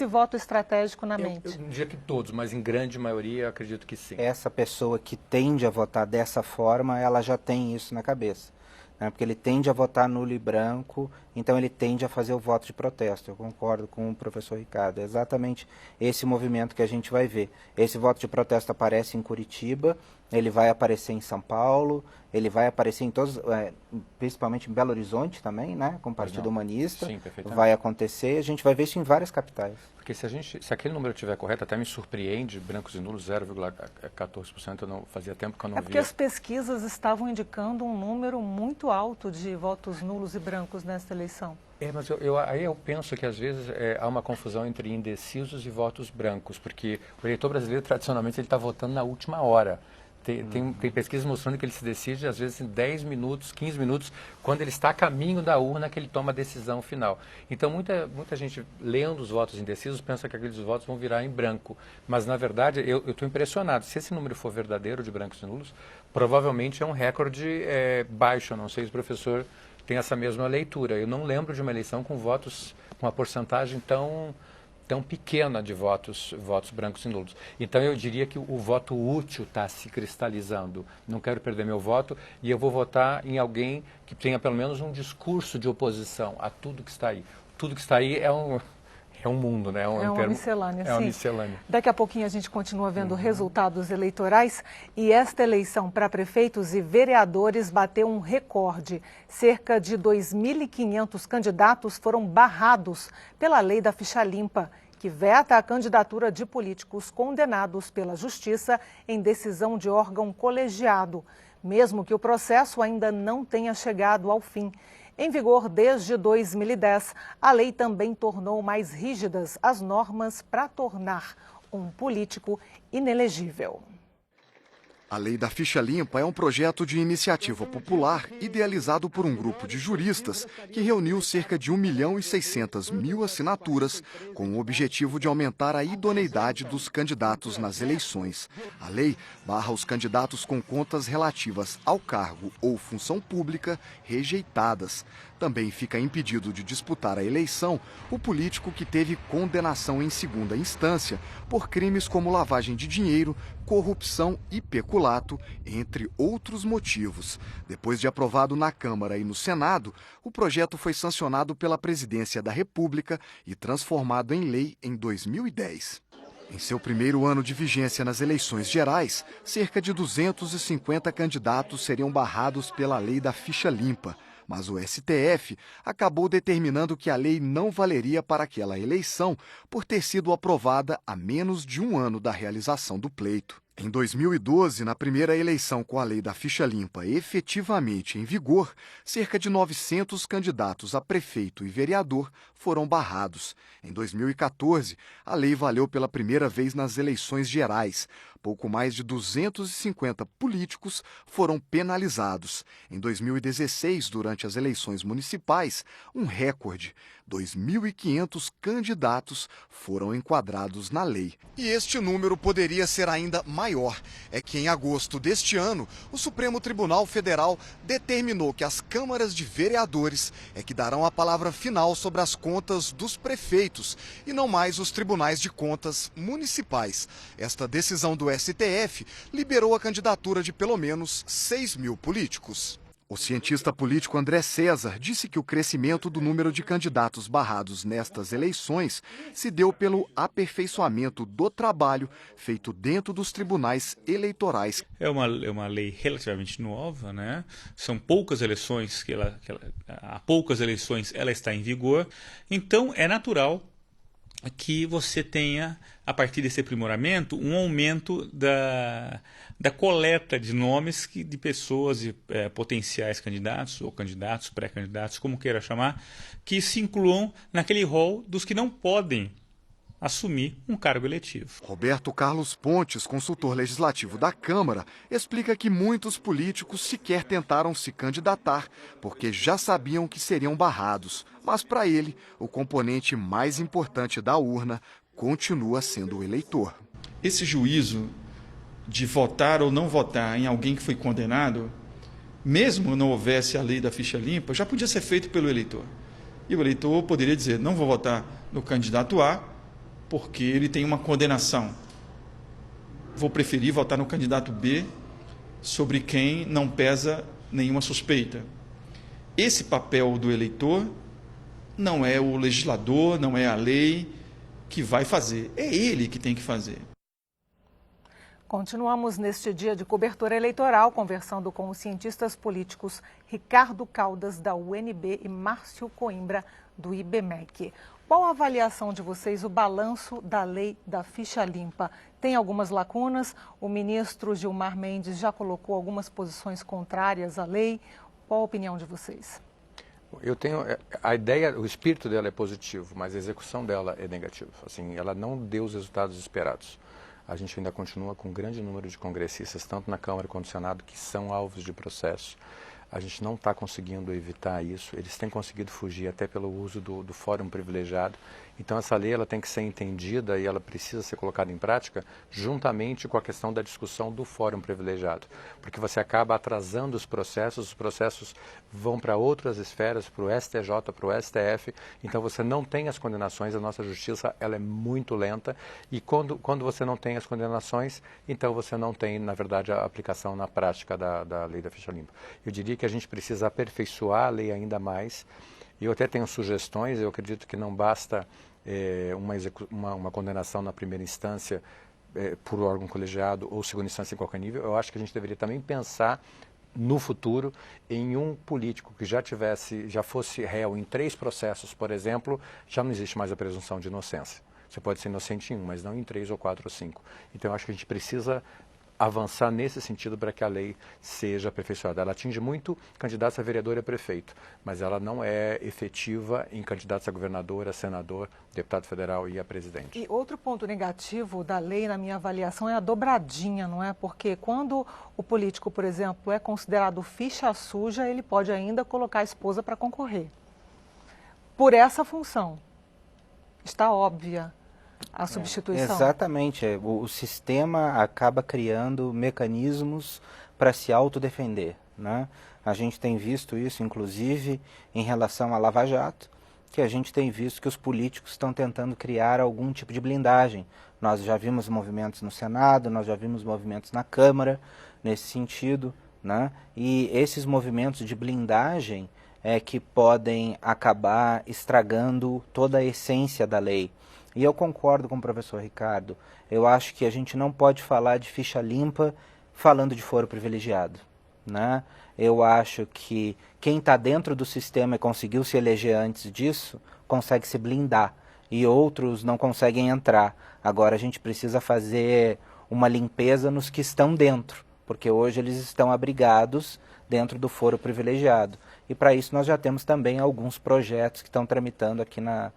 esse voto estratégico na Eu mente? não diria que todos, mas em grande maioria eu acredito que sim. Essa pessoa que tende a votar dessa forma, ela já tem isso na cabeça, né? Porque ele tende a votar nulo e branco, então ele tende a fazer o voto de protesto. Eu concordo com o professor Ricardo, é exatamente esse movimento que a gente vai ver. Esse voto de protesto aparece em Curitiba, ele vai aparecer em São Paulo, ele vai aparecer em todos, principalmente em Belo Horizonte também, né, com o Partido Humanista. Sim, perfeitamente. Vai acontecer, a gente vai ver isso em várias capitais. Porque se aquele número estiver correto, até me surpreende, brancos e nulos 0,14%, eu não fazia tempo que eu não É porque via. as pesquisas estavam indicando um número muito alto de votos nulos e brancos nesta eleição. Mas aí eu penso que às vezes há uma confusão entre indecisos e votos brancos, porque o eleitor brasileiro tradicionalmente ele está votando na última hora. Tem pesquisas mostrando que ele se decide, às vezes, em 10 minutos, 15 minutos, quando ele está a caminho da urna, que ele toma a decisão final. Então, muita gente, lendo os votos indecisos, pensa que aqueles votos vão virar em branco. Mas, na verdade, eu estou impressionado. Se esse número for verdadeiro de brancos e nulos, provavelmente é um recorde baixo. Eu não sei se o professor tem essa mesma leitura. Eu não lembro de uma eleição com votos, com uma porcentagem tão pequena de votos brancos e nulos. Então, eu diria que o voto útil está se cristalizando. Não quero perder meu voto e eu vou votar em alguém que tenha pelo menos um discurso de oposição a tudo que está aí. Tudo que está aí é um mundo, né? É uma miscelânea, sim. É uma miscelânea. Daqui a pouquinho a gente continua vendo resultados eleitorais e esta eleição para prefeitos e vereadores bateu um recorde. Cerca de 2.500 candidatos foram barrados pela lei da ficha limpa, que veta a candidatura de políticos condenados pela Justiça em decisão de órgão colegiado, mesmo que o processo ainda não tenha chegado ao fim. Em vigor desde 2010, a lei também tornou mais rígidas as normas para tornar um político inelegível. A Lei da Ficha Limpa é um projeto de iniciativa popular idealizado por um grupo de juristas que reuniu cerca de 1.600.000 assinaturas com o objetivo de aumentar a idoneidade dos candidatos nas eleições. A lei barra os candidatos com contas relativas ao cargo ou função pública rejeitadas. Também fica impedido de disputar a eleição o político que teve condenação em segunda instância por crimes como lavagem de dinheiro, corrupção e peculato, entre outros motivos. Depois de aprovado na Câmara e no Senado, o projeto foi sancionado pela Presidência da República e transformado em lei em 2010. Em seu primeiro ano de vigência nas eleições gerais, cerca de 250 candidatos seriam barrados pela lei da ficha limpa. Mas o STF acabou determinando que a lei não valeria para aquela eleição por ter sido aprovada há menos de um ano da realização do pleito. Em 2012, na primeira eleição com a lei da ficha limpa efetivamente em vigor, cerca de 900 candidatos a prefeito e vereador foram barrados. Em 2014, a lei valeu pela primeira vez nas eleições gerais. Pouco mais de 250 políticos foram penalizados. Em 2016, durante as eleições municipais, um recorde: 2.500 candidatos foram enquadrados na lei. E este número poderia ser ainda maior. É que em agosto deste ano, o Supremo Tribunal Federal determinou que as câmaras de vereadores é que darão a palavra final sobre as contas dos prefeitos e não mais os tribunais de contas municipais. Esta decisão do STF liberou a candidatura de pelo menos 6.000 políticos. O cientista político André César disse que o crescimento do número de candidatos barrados nestas eleições se deu pelo aperfeiçoamento do trabalho feito dentro dos tribunais eleitorais. É uma lei relativamente nova, né? São poucas eleições há poucas eleições ela está em vigor, então é natural que você tenha, a partir desse aprimoramento, um aumento da coleta de nomes de pessoas e potenciais candidatos, ou candidatos, pré-candidatos, como queira chamar, que se incluam naquele rol dos que não podem assumir um cargo eletivo. Roberto Carlos Pontes, consultor legislativo da Câmara, explica que muitos políticos sequer tentaram se candidatar porque já sabiam que seriam barrados. Mas para ele, o componente mais importante da urna continua sendo o eleitor. Esse juízo de votar ou não votar em alguém que foi condenado, mesmo não houvesse a lei da ficha limpa, já podia ser feito pelo eleitor. E o eleitor poderia dizer: não vou votar no candidato A, porque ele tem uma condenação. Vou preferir votar no candidato B sobre quem não pesa nenhuma suspeita. Esse papel do eleitor não é o legislador, não é a lei que vai fazer, é ele que tem que fazer. Continuamos neste dia de cobertura eleitoral, conversando com os cientistas políticos Ricardo Caldas, da UNB, e Márcio Coimbra, do IBMEC. Qual a avaliação de vocês, o balanço da lei da ficha limpa? Tem algumas lacunas, o ministro Gilmar Mendes já colocou algumas posições contrárias à lei. Qual a opinião de vocês? Eu tenho a ideia, o espírito dela é positivo, mas a execução dela é negativa. Assim, ela não deu os resultados esperados. A gente ainda continua com um grande número de congressistas, tanto na Câmara quanto no Senado, que são alvos de processo. A gente não está conseguindo evitar isso. Eles têm conseguido fugir até pelo uso do fórum privilegiado. Então, essa lei ela tem que ser entendida e ela precisa ser colocada em prática juntamente com a questão da discussão do fórum privilegiado. Porque você acaba atrasando os processos vão para outras esferas, para o STJ, para o STF. Então, você não tem as condenações, a nossa justiça ela é muito lenta. E quando você não tem as condenações, então você não tem, na verdade, a aplicação na prática da lei da ficha limpa. Eu diria que a gente precisa aperfeiçoar a lei ainda mais. Eu até tenho sugestões, eu acredito que não basta uma condenação na primeira instância por órgão colegiado ou segunda instância em qualquer nível. Eu acho que a gente deveria também pensar no futuro em um político que já fosse réu em 3 processos, por exemplo, já não existe mais a presunção de inocência. Você pode ser inocente em 1, mas não em 3 ou 4 ou 5. Então eu acho que a gente precisa avançar nesse sentido para que a lei seja aperfeiçoada. Ela atinge muito candidatos a vereador e a prefeito, mas ela não é efetiva em candidatos a governador, a senador, deputado federal e a presidente. E outro ponto negativo da lei, na minha avaliação, é a dobradinha, não é? Porque quando o político, por exemplo, é considerado ficha suja, ele pode ainda colocar a esposa para concorrer. Por essa função, está óbvia a substituição. Exatamente. O sistema acaba criando mecanismos para se autodefender, né? A gente tem visto isso, inclusive, em relação à Lava Jato, que a gente tem visto que os políticos estão tentando criar algum tipo de blindagem. Nós já vimos movimentos no Senado, nós já vimos movimentos na Câmara nesse sentido, né? E esses movimentos de blindagem é que podem acabar estragando toda a essência da lei. E eu concordo com o professor Ricardo. Eu acho que a gente não pode falar de ficha limpa falando de foro privilegiado, né? Eu acho que quem está dentro do sistema e conseguiu se eleger antes disso, consegue se blindar. E outros não conseguem entrar. Agora a gente precisa fazer uma limpeza nos que estão dentro, porque hoje eles estão abrigados dentro do foro privilegiado. E para isso nós já temos também alguns projetos que estão tramitando aqui na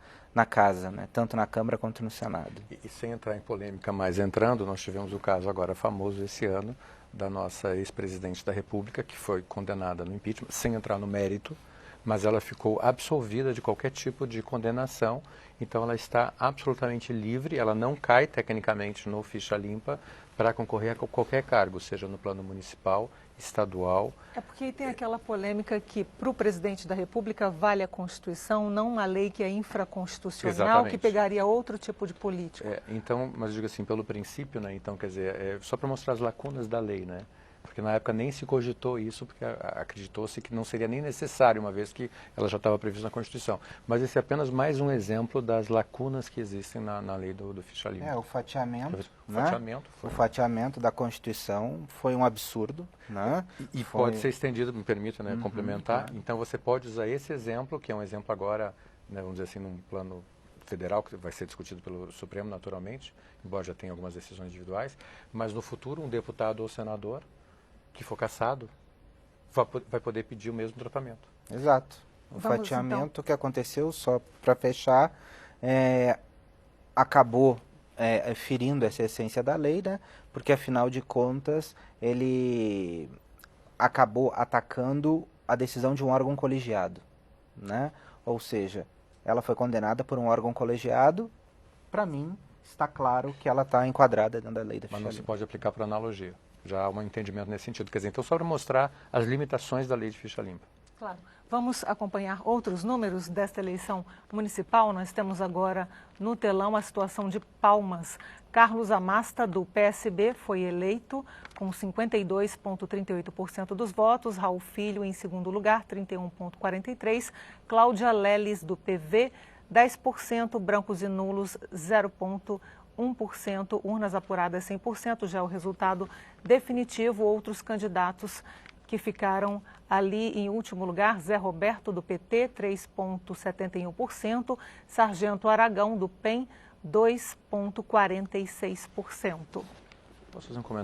casa, né? Tanto na Câmara quanto no Senado. E sem entrar em polêmica, mas entrando, nós tivemos o caso agora famoso esse ano da nossa ex-presidente da República, que foi condenada no impeachment, sem entrar no mérito, mas ela ficou absolvida de qualquer tipo de condenação, então ela está absolutamente livre, ela não cai tecnicamente no ficha limpa para concorrer a qualquer cargo, seja no plano municipal, estadual. É porque tem aquela polêmica que para o presidente da República vale a Constituição, não uma lei que é infraconstitucional, Exatamente. que pegaria outro tipo de político. Então, mas eu digo assim, pelo princípio, né, então, quer dizer, só para mostrar as lacunas da lei, né? Porque na época nem se cogitou isso, porque acreditou-se que não seria nem necessário, uma vez que ela já estava prevista na Constituição. Mas esse é apenas mais um exemplo das lacunas que existem na lei do ficha limpa. O fatiamento, O o fatiamento da Constituição foi um absurdo, né? E pode ser estendido, me permita, né, complementar. Claro. Então você pode usar esse exemplo, que é um exemplo agora, né, vamos dizer assim, num plano federal, que vai ser discutido pelo Supremo naturalmente, embora já tenha algumas decisões individuais, mas no futuro um deputado ou senador que for cassado vai poder pedir o mesmo tratamento. Exato. O fatiamento então que aconteceu, só para fechar, acabou ferindo essa essência da lei, né? Porque afinal de contas ele acabou atacando a decisão de um órgão colegiado, né? Ou seja, ela foi condenada por um órgão colegiado. Para mim está claro que ela está enquadrada dentro da lei da ficha limpa. Mas não se pode aplicar por analogia. Já há um entendimento nesse sentido. Quer dizer, então só para mostrar as limitações da lei de ficha limpa. Claro. Vamos acompanhar outros números desta eleição municipal. Nós temos agora no telão a situação de Palmas. Carlos Amasta, do PSB, foi eleito com 52,38% dos votos. Raul Filho, em segundo lugar, 31,43%. Cláudia Leles, do PV, 10%. Brancos e nulos, 0,1%. Urnas apuradas, 100%. Já é o resultado definitivo. Outros candidatos que ficaram ali em último lugar: Zé Roberto, do PT, 3,71%, Sargento Aragão, do PEN, 2,46%. Posso fazer um comentário?